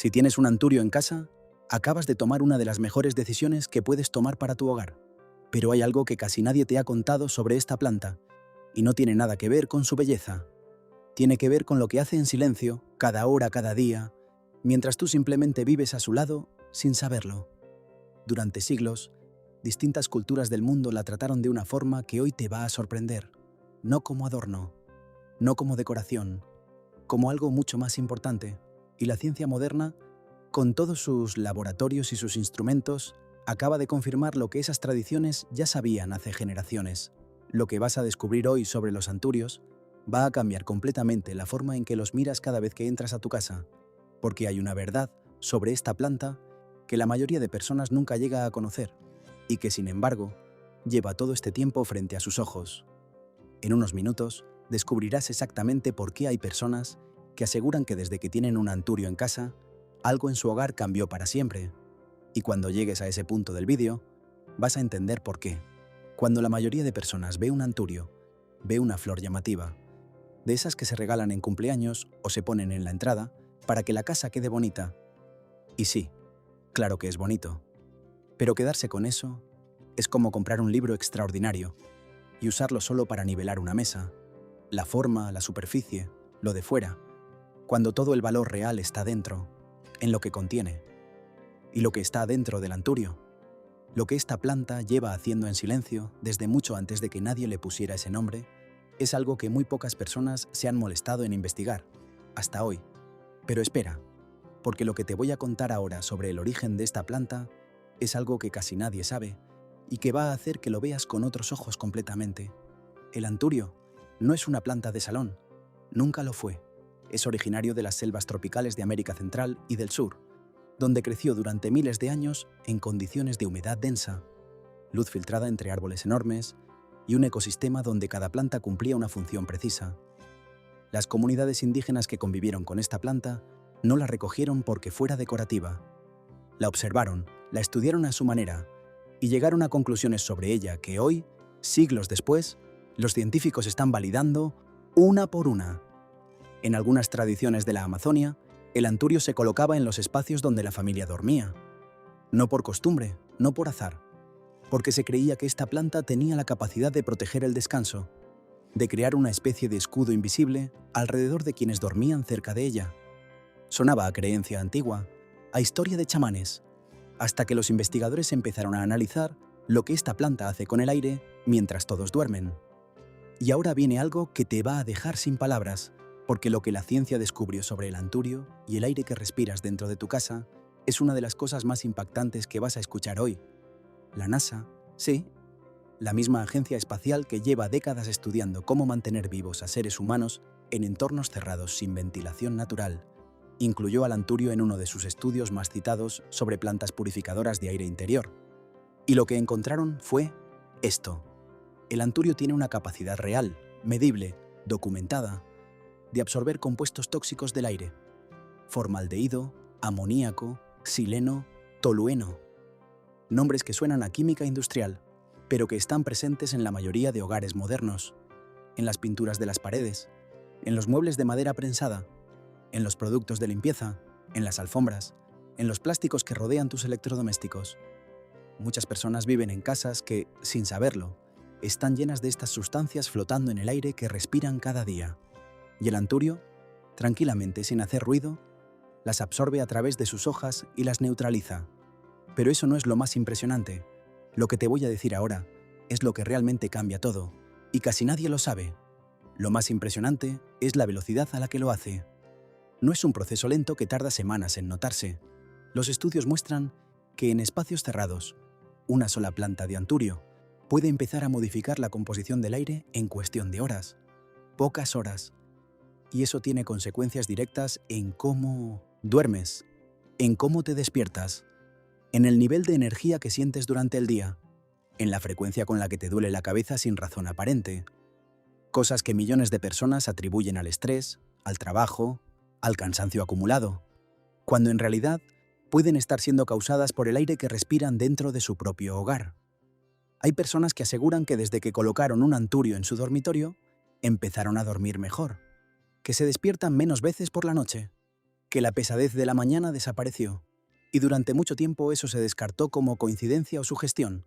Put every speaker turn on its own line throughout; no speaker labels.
Si tienes un anturio en casa, acabas de tomar una de las mejores decisiones que puedes tomar para tu hogar. Pero hay algo que casi nadie te ha contado sobre esta planta, y no tiene nada que ver con su belleza. Tiene que ver con lo que hace en silencio, cada hora, cada día, mientras tú simplemente vives a su lado sin saberlo. Durante siglos, distintas culturas del mundo la trataron de una forma que hoy te va a sorprender. No como adorno, no como decoración, como algo mucho más importante. Y la ciencia moderna, con todos sus laboratorios y sus instrumentos, acaba de confirmar lo que esas tradiciones ya sabían hace generaciones. Lo que vas a descubrir hoy sobre los anturios va a cambiar completamente la forma en que los miras cada vez que entras a tu casa, porque hay una verdad sobre esta planta que la mayoría de personas nunca llega a conocer y que, sin embargo, lleva todo este tiempo frente a sus ojos. En unos minutos descubrirás exactamente por qué hay personas que aseguran que desde que tienen un anturio en casa, algo en su hogar cambió para siempre. Y cuando llegues a ese punto del vídeo, vas a entender por qué. Cuando la mayoría de personas ve un anturio, ve una flor llamativa, de esas que se regalan en cumpleaños o se ponen en la entrada para que la casa quede bonita. Y sí, claro que es bonito. Pero quedarse con eso es como comprar un libro extraordinario y usarlo solo para nivelar una mesa, la forma, la superficie, lo de fuera, cuando todo el valor real está dentro, en lo que contiene, y lo que está dentro del anturio, lo que esta planta lleva haciendo en silencio desde mucho antes de que nadie le pusiera ese nombre, es algo que muy pocas personas se han molestado en investigar, hasta hoy. Pero espera, porque lo que te voy a contar ahora sobre el origen de esta planta es algo que casi nadie sabe y que va a hacer que lo veas con otros ojos completamente. El anturio no es una planta de salón, nunca lo fue. Es originario de las selvas tropicales de América Central y del Sur, donde creció durante miles de años en condiciones de humedad densa, luz filtrada entre árboles enormes y un ecosistema donde cada planta cumplía una función precisa. Las comunidades indígenas que convivieron con esta planta no la recogieron porque fuera decorativa. La observaron, la estudiaron a su manera y llegaron a conclusiones sobre ella que hoy, siglos después, los científicos están validando una por una. En algunas tradiciones de la Amazonia, el anturio se colocaba en los espacios donde la familia dormía. No por costumbre, no por azar, porque se creía que esta planta tenía la capacidad de proteger el descanso, de crear una especie de escudo invisible alrededor de quienes dormían cerca de ella. Sonaba a creencia antigua, a historia de chamanes, hasta que los investigadores empezaron a analizar lo que esta planta hace con el aire mientras todos duermen. Y ahora viene algo que te va a dejar sin palabras, porque lo que la ciencia descubrió sobre el anturio y el aire que respiras dentro de tu casa es una de las cosas más impactantes que vas a escuchar hoy. La NASA, sí, la misma agencia espacial que lleva décadas estudiando cómo mantener vivos a seres humanos en entornos cerrados sin ventilación natural, incluyó al anturio en uno de sus estudios más citados sobre plantas purificadoras de aire interior. Y lo que encontraron fue esto. El anturio tiene una capacidad real, medible, documentada, de absorber compuestos tóxicos del aire: formaldehído, amoníaco, xileno, tolueno. Nombres que suenan a química industrial, pero que están presentes en la mayoría de hogares modernos, en las pinturas de las paredes, en los muebles de madera prensada, en los productos de limpieza, en las alfombras, en los plásticos que rodean tus electrodomésticos. Muchas personas viven en casas que, sin saberlo, están llenas de estas sustancias flotando en el aire que respiran cada día. Y el anturio, tranquilamente, sin hacer ruido, las absorbe a través de sus hojas y las neutraliza. Pero eso no es lo más impresionante. Lo que te voy a decir ahora es lo que realmente cambia todo, y casi nadie lo sabe. Lo más impresionante es la velocidad a la que lo hace. No es un proceso lento que tarda semanas en notarse. Los estudios muestran que en espacios cerrados, una sola planta de anturio puede empezar a modificar la composición del aire en cuestión de horas, pocas horas. Y eso tiene consecuencias directas en cómo duermes, en cómo te despiertas, en el nivel de energía que sientes durante el día, en la frecuencia con la que te duele la cabeza sin razón aparente. Cosas que millones de personas atribuyen al estrés, al trabajo, al cansancio acumulado, cuando en realidad pueden estar siendo causadas por el aire que respiran dentro de su propio hogar. Hay personas que aseguran que desde que colocaron un anturio en su dormitorio, empezaron a dormir mejor, que se despiertan menos veces por la noche, que la pesadez de la mañana desapareció, y durante mucho tiempo eso se descartó como coincidencia o sugestión.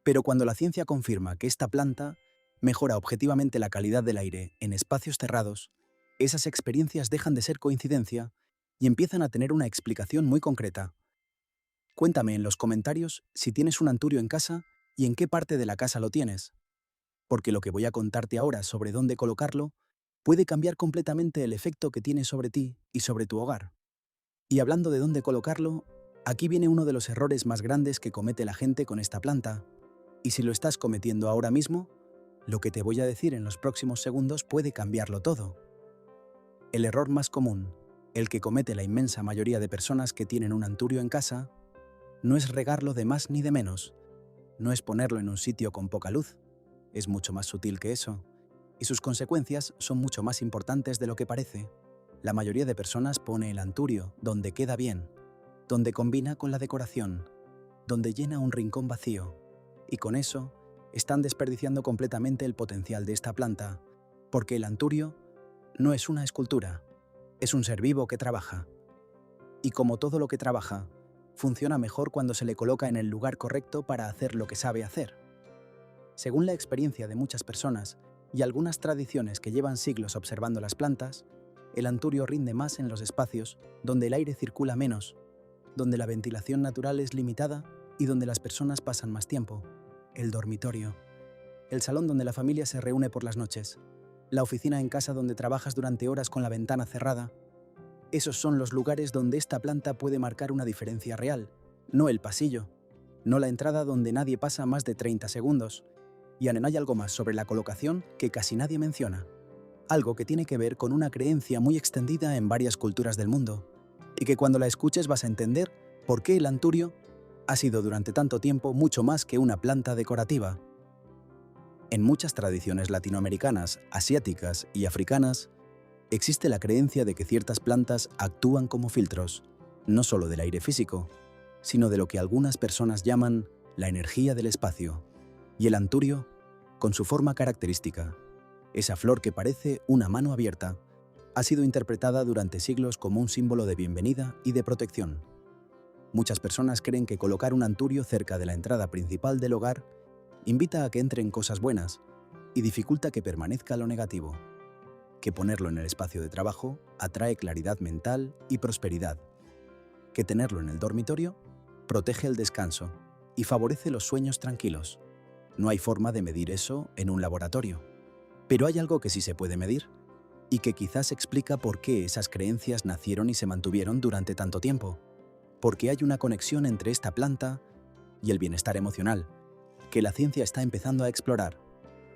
Pero cuando la ciencia confirma que esta planta mejora objetivamente la calidad del aire en espacios cerrados, esas experiencias dejan de ser coincidencia y empiezan a tener una explicación muy concreta. Cuéntame en los comentarios si tienes un anturio en casa y en qué parte de la casa lo tienes, porque lo que voy a contarte ahora sobre dónde colocarlo puede cambiar completamente el efecto que tiene sobre ti y sobre tu hogar. Y hablando de dónde colocarlo, aquí viene uno de los errores más grandes que comete la gente con esta planta, y si lo estás cometiendo ahora mismo, lo que te voy a decir en los próximos segundos puede cambiarlo todo. El error más común, el que comete la inmensa mayoría de personas que tienen un anturio en casa, no es regarlo de más ni de menos, no es ponerlo en un sitio con poca luz, es mucho más sutil que eso, y sus consecuencias son mucho más importantes de lo que parece. La mayoría de personas pone el anturio donde queda bien, donde combina con la decoración, donde llena un rincón vacío, y con eso están desperdiciando completamente el potencial de esta planta, porque el anturio no es una escultura, es un ser vivo que trabaja. Y como todo lo que trabaja, funciona mejor cuando se le coloca en el lugar correcto para hacer lo que sabe hacer. Según la experiencia de muchas personas y algunas tradiciones que llevan siglos observando las plantas, el anturio rinde más en los espacios donde el aire circula menos, donde la ventilación natural es limitada y donde las personas pasan más tiempo. El dormitorio, el salón donde la familia se reúne por las noches, la oficina en casa donde trabajas durante horas con la ventana cerrada. Esos son los lugares donde esta planta puede marcar una diferencia real, no el pasillo, no la entrada donde nadie pasa más de 30 segundos. Y hay algo más sobre la colocación que casi nadie menciona, algo que tiene que ver con una creencia muy extendida en varias culturas del mundo, y que cuando la escuches vas a entender por qué el anturio ha sido durante tanto tiempo mucho más que una planta decorativa. En muchas tradiciones latinoamericanas, asiáticas y africanas, existe la creencia de que ciertas plantas actúan como filtros, no solo del aire físico, sino de lo que algunas personas llaman la energía del espacio. Y el anturio, con su forma característica, esa flor que parece una mano abierta, ha sido interpretada durante siglos como un símbolo de bienvenida y de protección. Muchas personas creen que colocar un anturio cerca de la entrada principal del hogar invita a que entren cosas buenas y dificulta que permanezca lo negativo, que ponerlo en el espacio de trabajo atrae claridad mental y prosperidad, que tenerlo en el dormitorio protege el descanso y favorece los sueños tranquilos. No hay forma de medir eso en un laboratorio, pero hay algo que sí se puede medir y que quizás explica por qué esas creencias nacieron y se mantuvieron durante tanto tiempo, porque hay una conexión entre esta planta y el bienestar emocional, que la ciencia está empezando a explorar,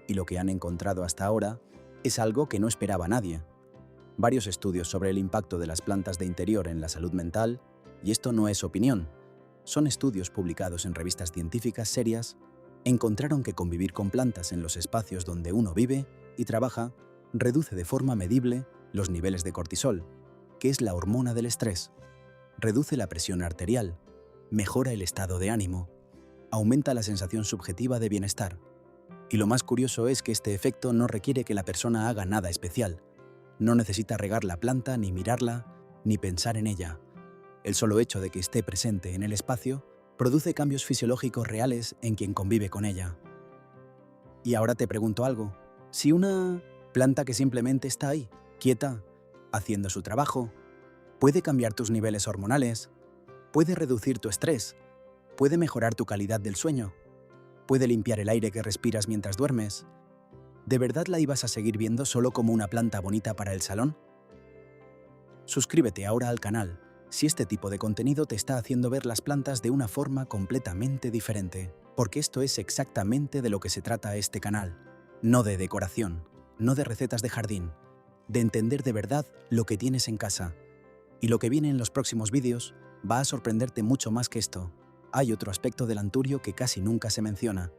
y lo que han encontrado hasta ahora es algo que no esperaba nadie. Varios estudios sobre el impacto de las plantas de interior en la salud mental, y esto no es opinión, son estudios publicados en revistas científicas serias, encontraron que convivir con plantas en los espacios donde uno vive y trabaja reduce de forma medible los niveles de cortisol, que es la hormona del estrés, reduce la presión arterial, mejora el estado de ánimo, aumenta la sensación subjetiva de bienestar. Y lo más curioso es que este efecto no requiere que la persona haga nada especial. No necesita regar la planta, ni mirarla, ni pensar en ella. El solo hecho de que esté presente en el espacio produce cambios fisiológicos reales en quien convive con ella. Y ahora te pregunto algo. Si una planta que simplemente está ahí, quieta, haciendo su trabajo, puede cambiar tus niveles hormonales, puede reducir tu estrés, puede mejorar tu calidad del sueño, puede limpiar el aire que respiras mientras duermes, ¿de verdad la ibas a seguir viendo solo como una planta bonita para el salón? Suscríbete ahora al canal si este tipo de contenido te está haciendo ver las plantas de una forma completamente diferente, porque esto es exactamente de lo que se trata este canal, no de decoración, no de recetas de jardín, de entender de verdad lo que tienes en casa. Y lo que viene en los próximos vídeos va a sorprenderte mucho más que esto. Hay otro aspecto del anturio que casi nunca se menciona,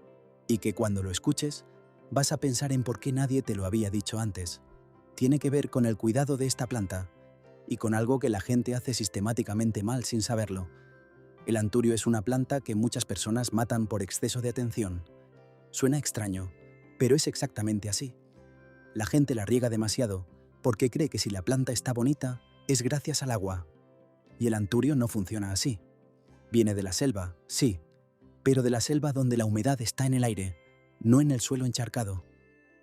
y que cuando lo escuches, vas a pensar en por qué nadie te lo había dicho antes. Tiene que ver con el cuidado de esta planta, y con algo que la gente hace sistemáticamente mal sin saberlo. El anturio es una planta que muchas personas matan por exceso de atención. Suena extraño, pero es exactamente así. La gente la riega demasiado porque cree que si la planta está bonita, es gracias al agua. Y el anturio no funciona así. Viene de la selva, sí, pero de la selva donde la humedad está en el aire, no en el suelo encharcado.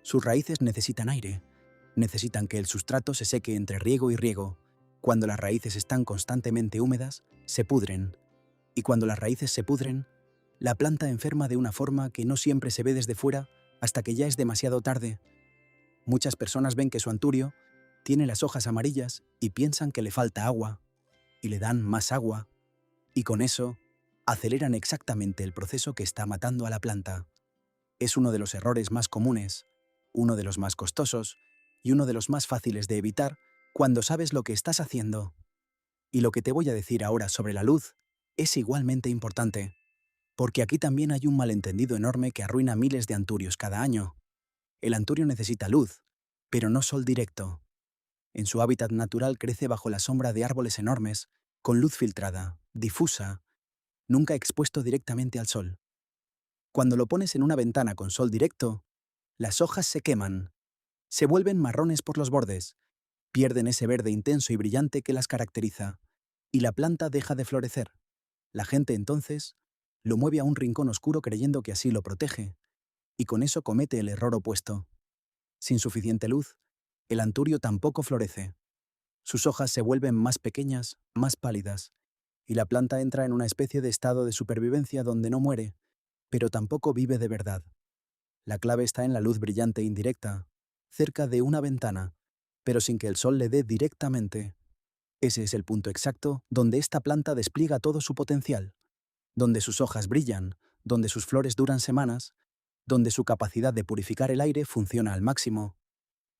Sus raíces necesitan aire, necesitan que el sustrato se seque entre riego y riego. Cuando las raíces están constantemente húmedas, se pudren. Y cuando las raíces se pudren, la planta enferma de una forma que no siempre se ve desde fuera hasta que ya es demasiado tarde. Muchas personas ven que su anturio tiene las hojas amarillas y piensan que le falta agua, y le dan más agua, y con eso aceleran exactamente el proceso que está matando a la planta. Es uno de los errores más comunes, uno de los más costosos y uno de los más fáciles de evitar cuando sabes lo que estás haciendo. Y lo que te voy a decir ahora sobre la luz es igualmente importante, porque aquí también hay un malentendido enorme que arruina miles de anturios cada año. El anturio necesita luz, pero no sol directo. En su hábitat natural crece bajo la sombra de árboles enormes, con luz filtrada, difusa, nunca expuesto directamente al sol. Cuando lo pones en una ventana con sol directo, las hojas se queman, se vuelven marrones por los bordes, pierden ese verde intenso y brillante que las caracteriza, y la planta deja de florecer. La gente entonces lo mueve a un rincón oscuro creyendo que así lo protege, y con eso comete el error opuesto. Sin suficiente luz, el anturio tampoco florece. Sus hojas se vuelven más pequeñas, más pálidas, y la planta entra en una especie de estado de supervivencia donde no muere, pero tampoco vive de verdad. La clave está en la luz brillante indirecta, cerca de una ventana, pero sin que el sol le dé directamente. Ese es el punto exacto donde esta planta despliega todo su potencial, donde sus hojas brillan, donde sus flores duran semanas, donde su capacidad de purificar el aire funciona al máximo.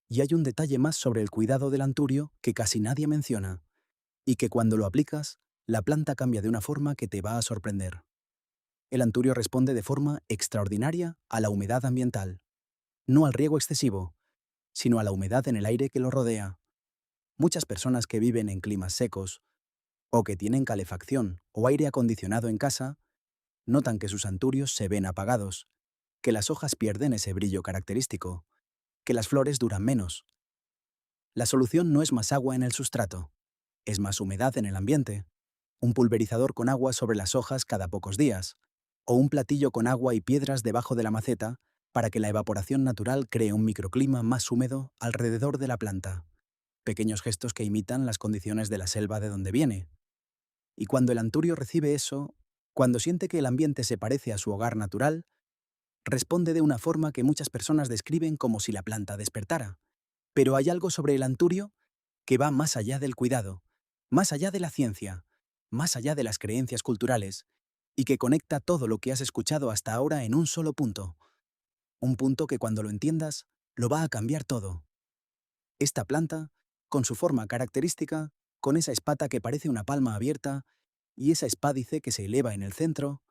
Y hay un detalle más sobre el cuidado del anturio que casi nadie menciona, y que cuando lo aplicas, la planta cambia de una forma que te va a sorprender. El anturio responde de forma extraordinaria a la humedad ambiental, no al riego excesivo, sino a la humedad en el aire que lo rodea. Muchas personas que viven en climas secos, o que tienen calefacción o aire acondicionado en casa, notan que sus anturios se ven apagados, que las hojas pierden ese brillo característico, que las flores duran menos. La solución no es más agua en el sustrato, es más humedad en el ambiente, un pulverizador con agua sobre las hojas cada pocos días, o un platillo con agua y piedras debajo de la maceta para que la evaporación natural cree un microclima más húmedo alrededor de la planta. Pequeños gestos que imitan las condiciones de la selva de donde viene. Y cuando el anturio recibe eso, cuando siente que el ambiente se parece a su hogar natural, responde de una forma que muchas personas describen como si la planta despertara. Pero hay algo sobre el anturio que va más allá del cuidado, más allá de la ciencia, más allá de las creencias culturales, y que conecta todo lo que has escuchado hasta ahora en un solo punto. Un punto que cuando lo entiendas, lo va a cambiar todo. Esta planta, con su forma característica, con esa espata que parece una palma abierta, y esa espádice que se eleva en el centro,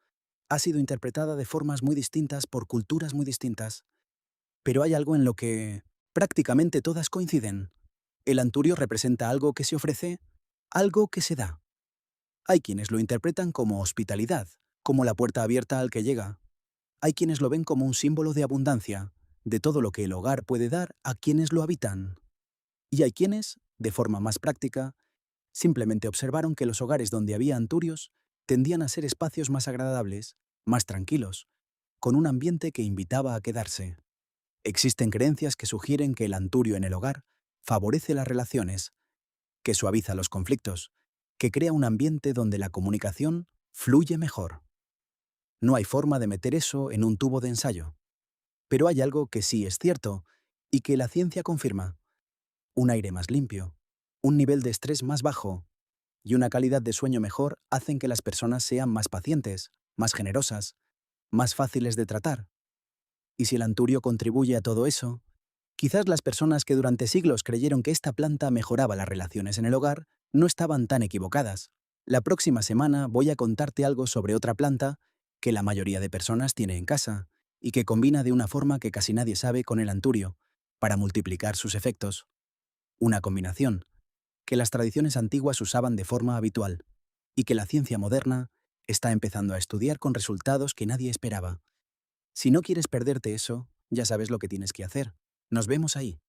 ha sido interpretada de formas muy distintas por culturas muy distintas. Pero hay algo en lo que prácticamente todas coinciden. El anturio representa algo que se ofrece, algo que se da. Hay quienes lo interpretan como hospitalidad, como la puerta abierta al que llega. Hay quienes lo ven como un símbolo de abundancia, de todo lo que el hogar puede dar a quienes lo habitan. Y hay quienes, de forma más práctica, simplemente observaron que los hogares donde había anturios tendían a ser espacios más agradables, más tranquilos, con un ambiente que invitaba a quedarse. Existen creencias que sugieren que el anturio en el hogar favorece las relaciones, que suaviza los conflictos, que crea un ambiente donde la comunicación fluye mejor. No hay forma de meter eso en un tubo de ensayo. Pero hay algo que sí es cierto y que la ciencia confirma. Un aire más limpio, un nivel de estrés más bajo y una calidad de sueño mejor hacen que las personas sean más pacientes, más generosas, más fáciles de tratar. Y si el anturio contribuye a todo eso, quizás las personas que durante siglos creyeron que esta planta mejoraba las relaciones en el hogar no estaban tan equivocadas. La próxima semana voy a contarte algo sobre otra planta que la mayoría de personas tiene en casa y que combina de una forma que casi nadie sabe con el anturio, para multiplicar sus efectos. Una combinación que las tradiciones antiguas usaban de forma habitual y que la ciencia moderna está empezando a estudiar con resultados que nadie esperaba. Si no quieres perderte eso, ya sabes lo que tienes que hacer. Nos vemos ahí.